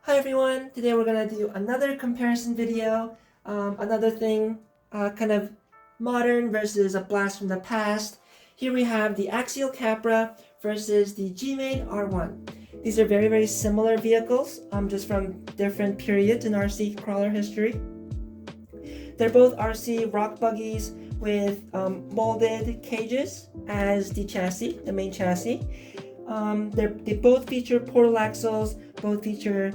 Hi everyone, today we're going to do another comparison video, another thing kind of modern versus a blast from the past. Here we have the Axial Capra versus the GMade R1. These are very similar vehicles, just from different periods in RC crawler history. They're both RC rock buggies with molded cages as the chassis, the main chassis. They both feature portal axles, both feature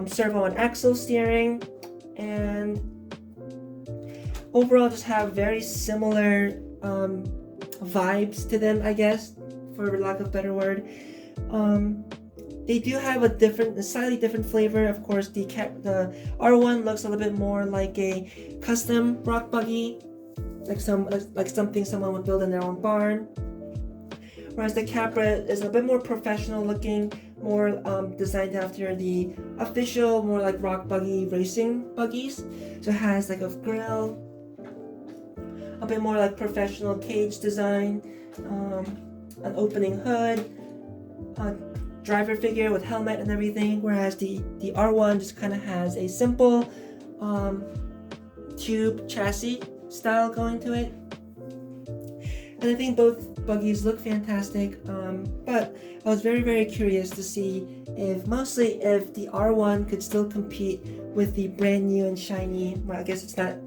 servo and axle steering, and overall just have very similar vibes to them, I guess, for lack of a better word. They do have a slightly different flavor. Of course, the R1 looks a little bit more like a custom rock buggy, like something someone would build in their own barn. Whereas the Capra is a bit more professional looking, more designed after the official, more like rock buggy racing buggies. So it has like a grill, a bit more like professional cage design, an opening hood, a driver figure with helmet and everything. Whereas the R1 just kind of has a simple tube chassis style going to it. And I think both buggies look fantastic, but I was very curious to see if the R1 could still compete with the brand new and shiny, well, I guess it's not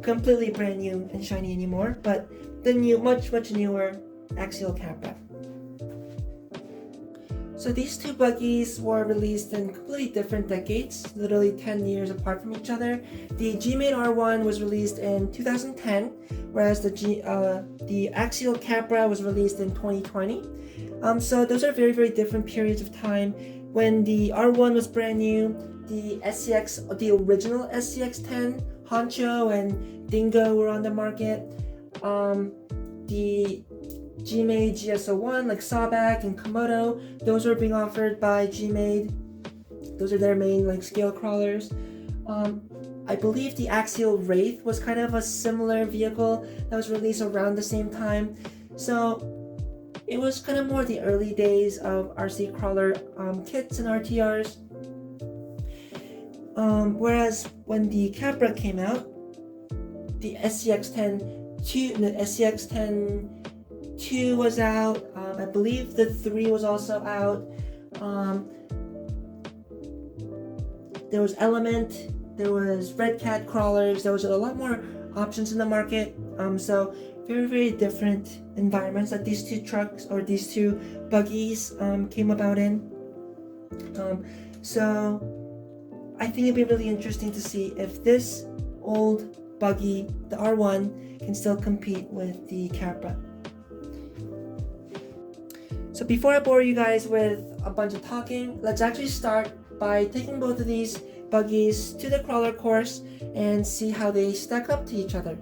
completely brand new and shiny anymore, but the new, much newer Axial Capra. So these two buggies were released in completely different decades, literally 10 years apart from each other. The GMade R1 was released in 2010, whereas the Axial Capra was released in 2020. So those are very different periods of time. When the R1 was brand new, the original SCX-10, Honcho and Dingo were on the market. The GMade GS01 like Sawback and Komodo, those were being offered by GMade. Those are their main like scale crawlers. I believe the Axial Wraith was kind of a similar vehicle that was released around the same time. So it was kind of more the early days of RC crawler kits and RTRs. Whereas when the Capra came out, the SCX-10 2 was out. I believe the 3 was also out. There was Element, there was Red Cat crawlers. There was a lot more options in the market. So very different environments that these two trucks or these two buggies came about in. So I think it'd be really interesting to see if this old buggy, the R1, can still compete with the Capra. So before I bore you guys with a bunch of talking, let's actually start by taking both of these buggies to the crawler course and see how they stack up to each other.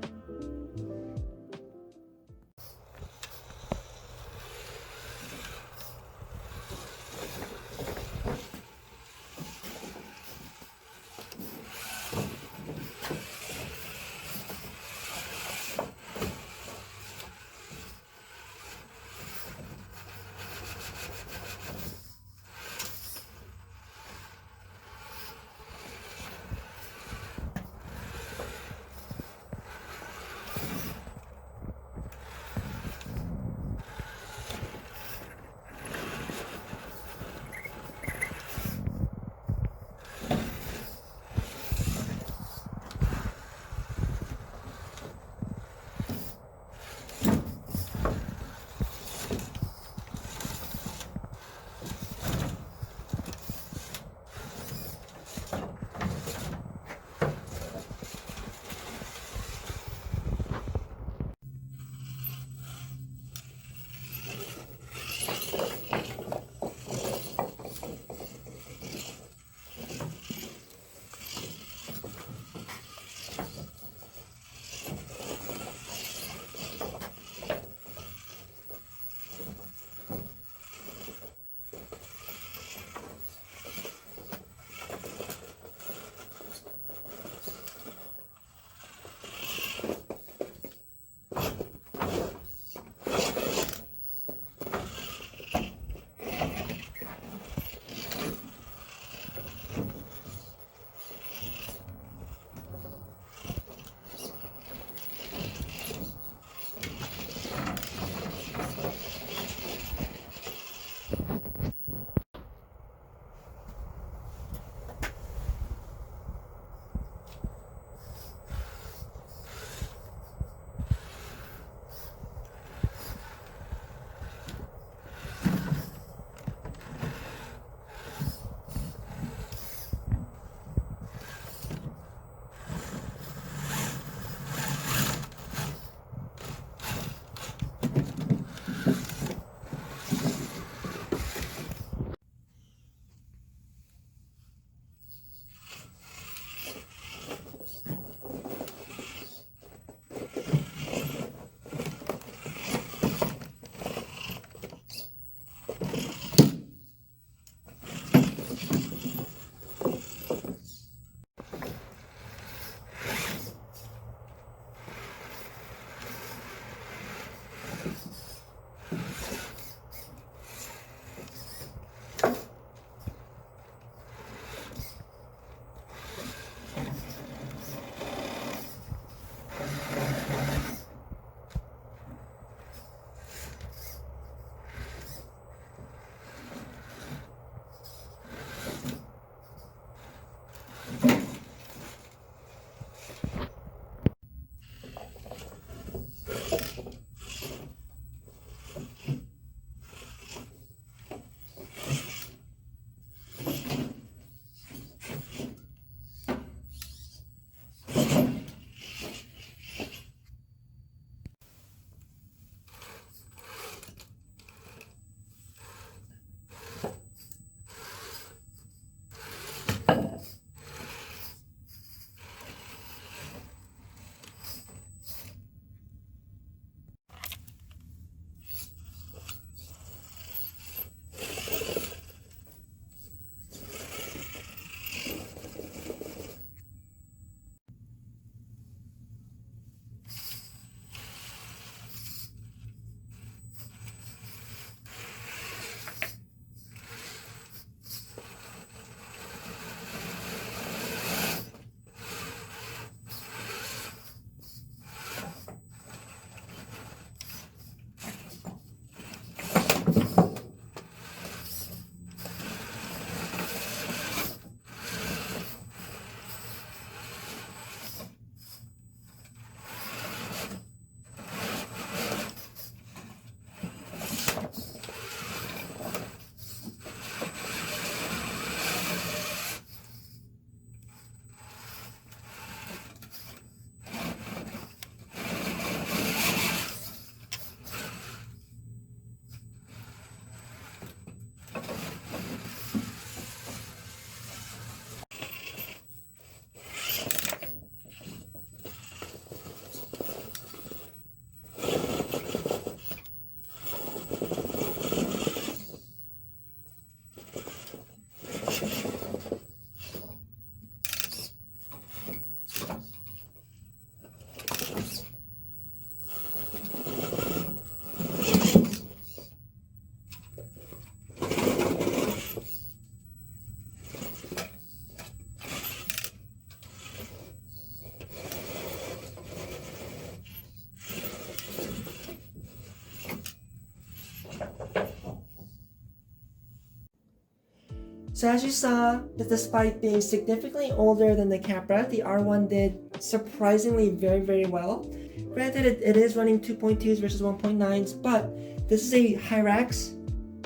So as you saw, that despite being significantly older than the Capra, the R1 did surprisingly very well. Granted, it is running 2.2s versus 1.9s, but this is a Hyrax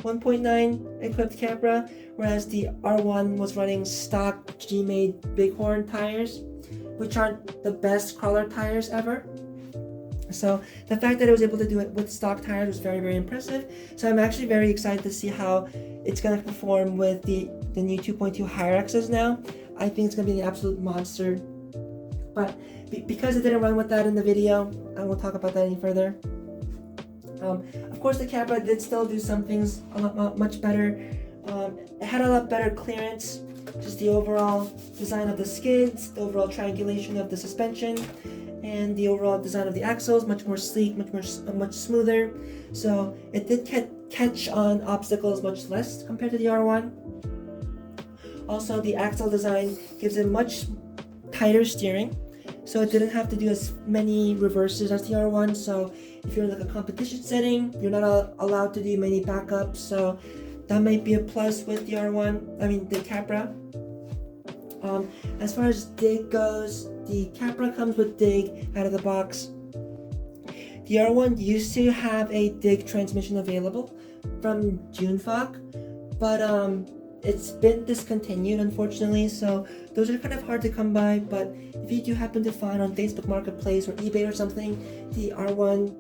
1.9 equipped Capra, whereas the R1 was running stock GMade Bighorn tires, which aren't the best crawler tires ever. So the fact that it was able to do it with stock tires was very impressive. So I'm actually very excited to see how it's going to perform with the new 2.2 Hyraxes now. I think it's going to be an absolute monster. But because it didn't run with that in the video, I won't talk about that any further. Of course, the Capra did still do some things a lot much better. It had a lot better clearance, just the overall design of the skids, the overall triangulation of the suspension, and the overall design of the axles, much more sleek, much smoother. So it did catch on obstacles much less compared to the R1. Also, the axle design gives it much tighter steering, so it didn't have to do as many reverses as the R1. So if you're in like a competition setting, you're not allowed to do many backups, so that might be a plus with the the Capra. As far as dig goes, the Capra comes with dig out of the box. The R1 used to have a dig transmission available from Junefok, but it's been discontinued unfortunately, so those are kind of hard to come by. But if you do happen to find on Facebook Marketplace or eBay or something the R1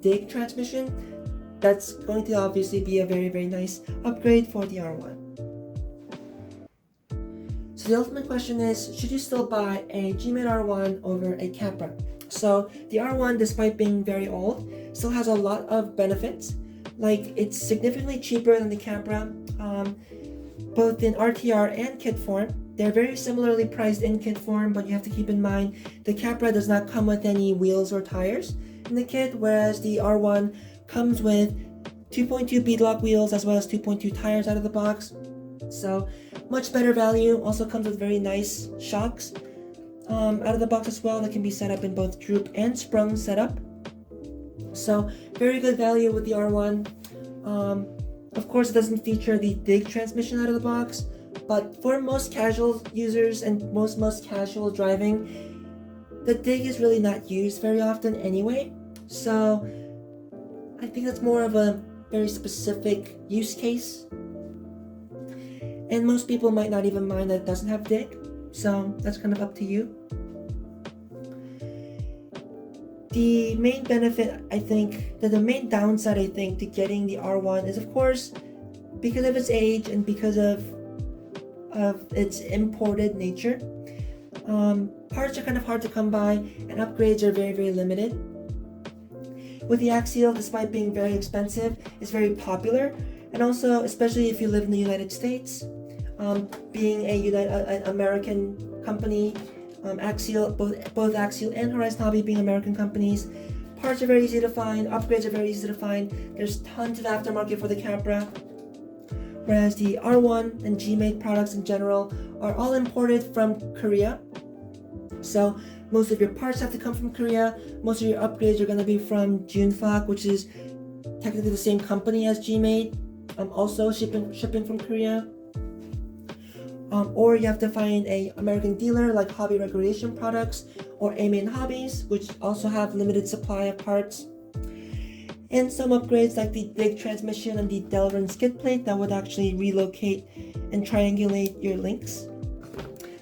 dig transmission, that's going to obviously be a very nice upgrade for the R1. So the ultimate question is, should you still buy a GMade R1 over a Capra? So the R1, despite being very old, still has a lot of benefits. Like, it's significantly cheaper than the Capra, both in RTR and kit form. They're very similarly priced in kit form, but you have to keep in mind the Capra does not come with any wheels or tires in the kit, whereas the R1 comes with 2.2 beadlock wheels as well as 2.2 tires out of the box. So much better value. Also comes with very nice shocks out of the box as well that can be set up in both droop and sprung setup. So very good value with the R1. Of course, it doesn't feature the dig transmission out of the box, but for most casual users and most casual driving, the dig is really not used very often anyway. So I think that's more of a very specific use case. And most people might not even mind that it doesn't have dig, so that's kind of up to you. The main benefit, I think, the main downside, I think, to getting the R1 is, of course, because of its age and because of its imported nature. Parts are kind of hard to come by, and upgrades are very limited. With the Axial, despite being very expensive, it's very popular, and also, especially if you live in the United States, being an American company, Axial, both Axial and Horizon Hobby being American companies, parts are very easy to find, upgrades are very easy to find. There's tons of aftermarket for the Capra, whereas the R1 and GMade products in general are all imported from Korea. So most of your parts have to come from Korea. Most of your upgrades are going to be from Junefok, which is technically the same company as GMade, also shipping from Korea. Or you have to find a American dealer like Hobby Recreation Products or A-Main Hobbies, which also have limited supply of parts. And some upgrades like the dig transmission and the Delrin skid plate that would actually relocate and triangulate your links.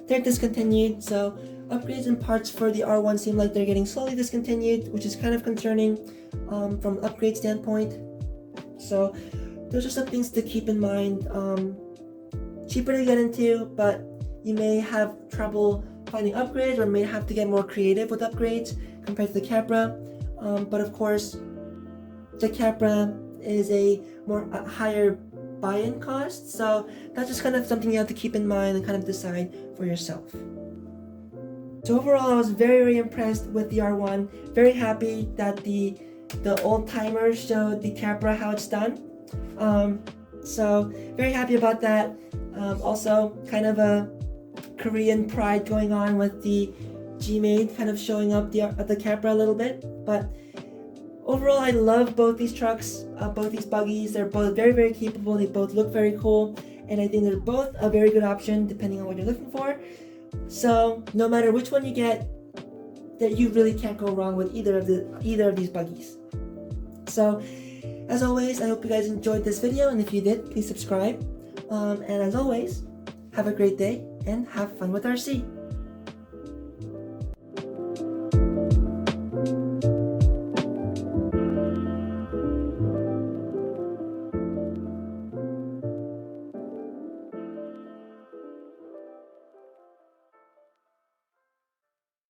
They're discontinued, so upgrades and parts for the R1 seem like they're getting slowly discontinued, which is kind of concerning from an upgrade standpoint. So those are some things to keep in mind. Cheaper to get into, but you may have trouble finding upgrades or may have to get more creative with upgrades compared to the Capra. But of course, the Capra is a higher buy-in cost, so that's just kind of something you have to keep in mind and kind of decide for yourself. So overall, I was very impressed with the R1. Very happy that the old timers showed the Capra how it's done. So very happy about that. Also, kind of a Korean pride going on with the GMade kind of showing up the Capra a little bit. But overall, I love both these trucks, both these buggies. They're both very, very capable. They both look very cool, and I think they're both a very good option depending on what you're looking for. So no matter which one you get, that you really can't go wrong with either of these buggies. So as always, I hope you guys enjoyed this video, and if you did, please subscribe. And as always, have a great day and have fun with RC.